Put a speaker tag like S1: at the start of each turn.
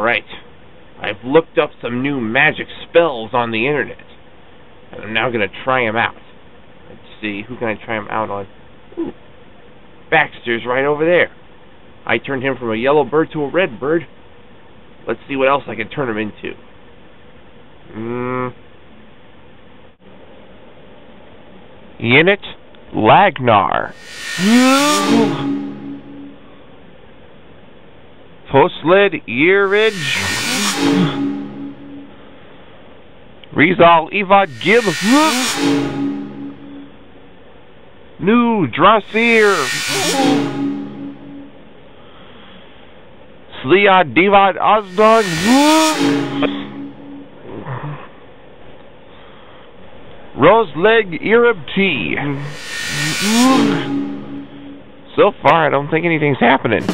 S1: Alright. I've looked up some new magic spells on the internet. And I'm now going to try them out. Let's see, who can I try them out on? Ooh, Baxter's right over there. I turned him from a yellow bird to a red bird. Let's see what else I can turn him into. Unit Lagnar. Postled Earridge. Rizal Evad Gib. New Drasir. Sliad Divad Ozdog. Roseleg Irib T. So far, I don't think anything's happening.